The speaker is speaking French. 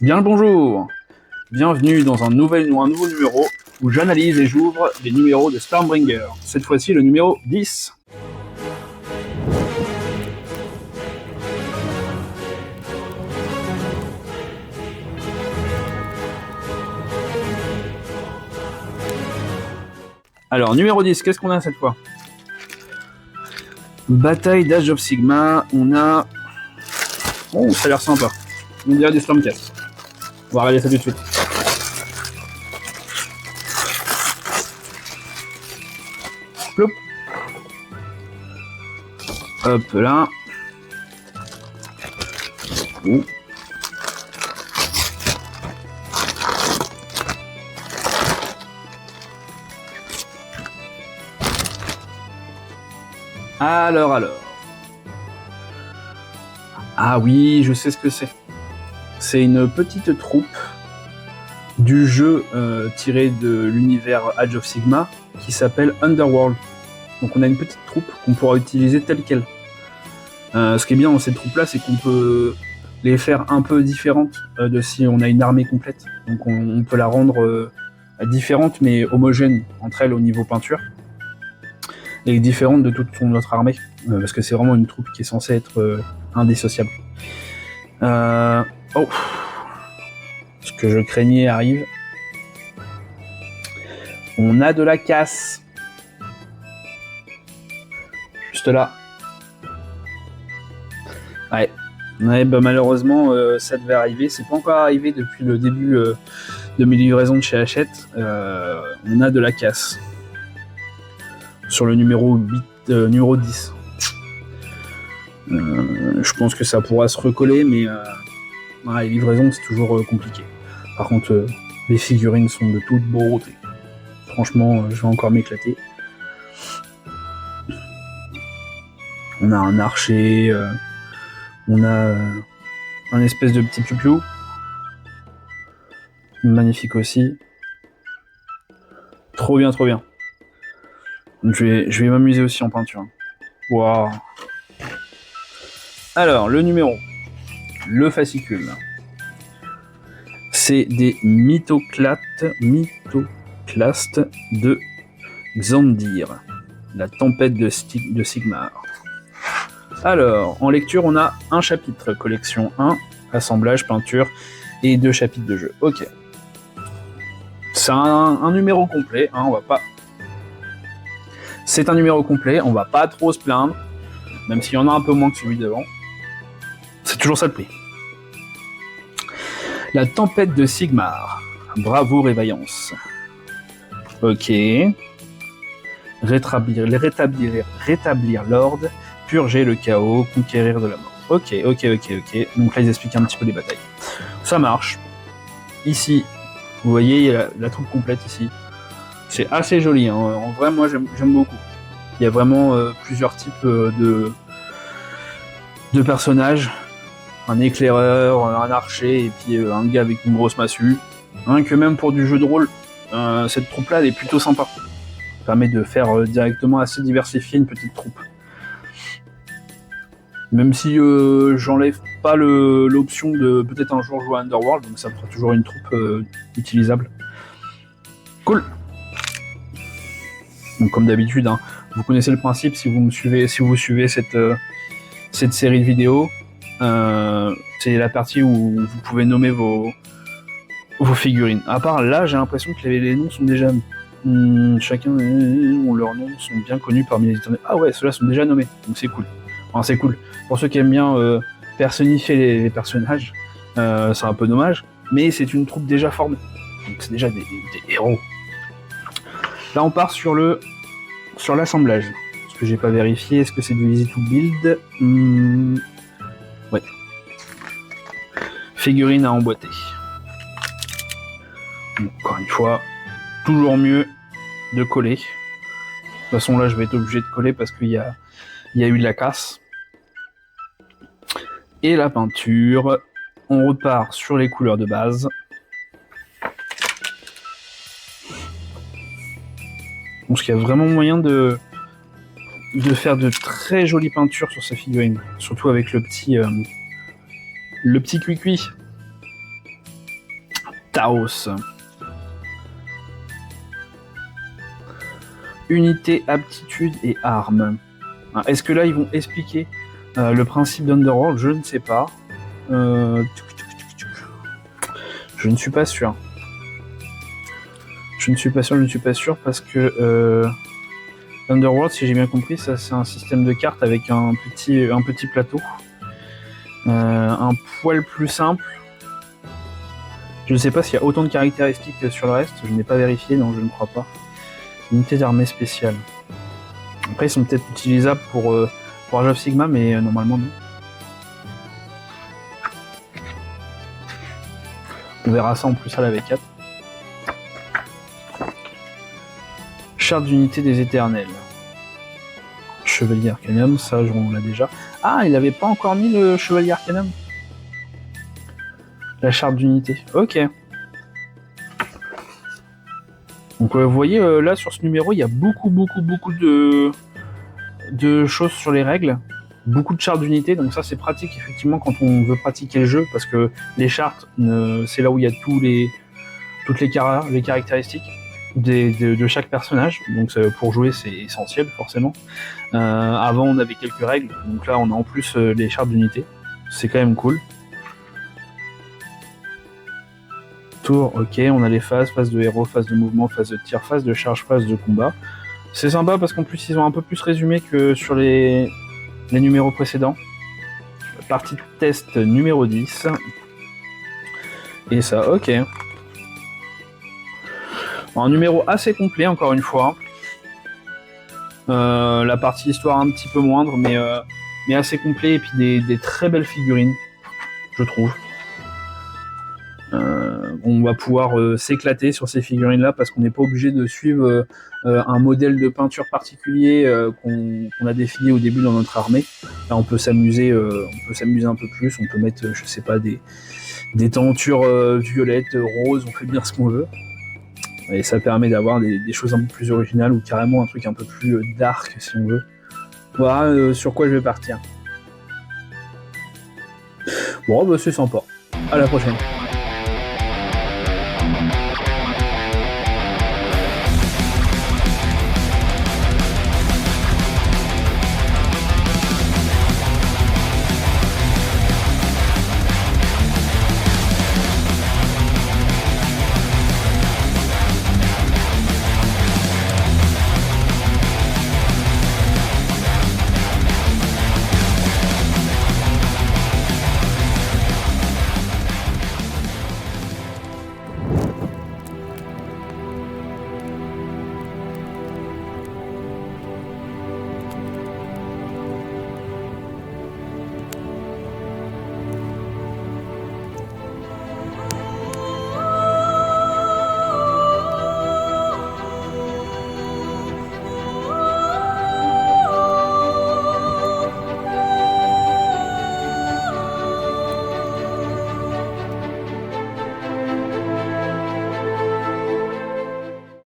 Bien le bonjour. Bienvenue dans un nouveau numéro où j'analyse et j'ouvre les numéros de Stormbringer. Cette fois-ci le numéro 10. Alors, numéro 10, qu'est-ce qu'on a cette fois? Bataille d'Age of Sigma, on a... Oh, ça a l'air sympa. On dirait des Stormcast. On va regarder ça tout de suite. Plop. Hop là. Oh. Alors. Ah oui, je sais ce que c'est. C'est une petite troupe du jeu tiré de l'univers Age of Sigma qui s'appelle Underworld. Donc on a une petite troupe qu'on pourra utiliser telle quelle. Ce qui est bien dans cette troupe-là, c'est qu'on peut les faire un peu différentes de si on a une armée complète. Donc on peut la rendre différente mais homogène entre elles au niveau peinture. Et différente de toute notre armée. Parce que c'est vraiment une troupe qui est censée être indissociable. Oh, ce que je craignais arrive. On a de la casse. Juste là. Ouais, bah malheureusement, ça devait arriver. C'est pas encore arrivé depuis le début de mes livraisons de chez Hachette. On a de la casse. Sur le numéro 10. Je pense que ça pourra se recoller, mais les livraisons, c'est toujours compliqué. Par contre, les figurines sont de toute beauté. Franchement, je vais encore m'éclater. On a un archer, on a un espèce de petit piou-piou. Magnifique aussi. Trop bien. Je vais m'amuser aussi en peinture. Waouh. Alors, le numéro, le fascicule. C'est des mythoclastes de Xandir, la tempête de Sigmar. Alors, en lecture, on a un chapitre, collection 1, assemblage, peinture, et 2 chapitres de jeu. Ok. C'est un numéro complet, hein, on va pas... C'est un numéro complet, on va pas trop se plaindre, même s'il y en a un peu moins que celui d'avant. C'est toujours ça le prix. La tempête de Sigmar. Bravoure et vaillance. Ok. Rétablir l'ordre, purger le chaos, conquérir de la mort. Ok. Donc là, ils expliquent un petit peu les batailles. Ça marche. Ici, vous voyez, il y a la troupe complète ici. C'est assez joli, hein. En vrai, moi, j'aime beaucoup. Il y a vraiment plusieurs types de personnages. Un éclaireur, un archer, et puis un gars avec une grosse massue. Hein, que même pour du jeu de rôle, cette troupe-là, elle est plutôt sympa. Ça permet de faire directement assez diversifier une petite troupe. Même si j'enlève pas l'option de peut-être un jour jouer à Underworld, donc ça fera toujours une troupe utilisable. Cool. Donc comme d'habitude, hein, vous connaissez le principe si vous suivez cette série de vidéos. C'est la partie où vous pouvez nommer vos figurines. À part là, j'ai l'impression que les noms sont déjà... chacun, leurs noms sont bien connus parmi les éternels. Ah ouais, ceux-là sont déjà nommés, donc c'est cool. Enfin, c'est cool. Pour ceux qui aiment bien personnifier les personnages, c'est un peu dommage, mais c'est une troupe déjà formée. Donc c'est déjà des héros. Là, on part sur l'assemblage. Ce que j'ai pas vérifié, est-ce que c'est du easy to build? Ouais. Figurine à emboîter. Encore une fois, toujours mieux de coller. De toute façon, là, je vais être obligé de coller parce qu'il y a eu de la casse. Et la peinture, on repart sur les couleurs de base. Donc, il y a vraiment moyen de faire de très jolies peintures sur sa figurine. Surtout avec le petit cuicui. Taos. Unité, aptitude et armes. Est-ce que là ils vont expliquer le principe d'Underworld? Je ne sais pas. Je ne suis pas sûr. Je ne suis pas sûr parce que Underworld, si j'ai bien compris, ça c'est un système de cartes avec un petit plateau. Un poil plus simple. Je ne sais pas s'il y a autant de caractéristiques que sur le reste, je n'ai pas vérifié, donc je ne crois pas. Unité d'armée spéciale. Après, ils sont peut-être utilisables pour Age of Sigma, mais normalement non. On verra ça en plus à la V4. Charte d'unité des éternels. Chevalier Arcanum, ça on l'a déjà. Ah, il n'avait pas encore mis le Chevalier Arcanum. La charte d'unité. Ok. Donc vous voyez là sur ce numéro, il y a beaucoup de choses sur les règles. Beaucoup de chartes d'unité, donc ça c'est pratique effectivement quand on veut pratiquer le jeu, parce que les chartes, c'est là où il y a toutes les caractéristiques de chaque personnage, donc pour jouer c'est essentiel forcément. Avant on avait quelques règles, donc là on a en plus les chartes d'unité, c'est quand même cool. Tour, ok, on a les phases de héros, phase de mouvement, phase de tir, phase de charge, phase de combat. C'est sympa parce qu'en plus ils ont un peu plus résumé que sur les numéros précédents. Partie de test numéro 10. Et ça, ok. Un numéro assez complet encore une fois. La partie histoire un petit peu moindre, mais assez complet, et puis des très belles figurines, je trouve. On va pouvoir s'éclater sur ces figurines là parce qu'on n'est pas obligé de suivre un modèle de peinture particulier qu'on a défini au début dans notre armée. Là on peut s'amuser un peu plus, on peut mettre je sais pas des tentures violettes, roses, on fait bien ce qu'on veut. Et ça permet d'avoir des choses un peu plus originales ou carrément un truc un peu plus dark si on veut. Voilà sur quoi je vais partir. Bon bah c'est sympa. À la prochaine.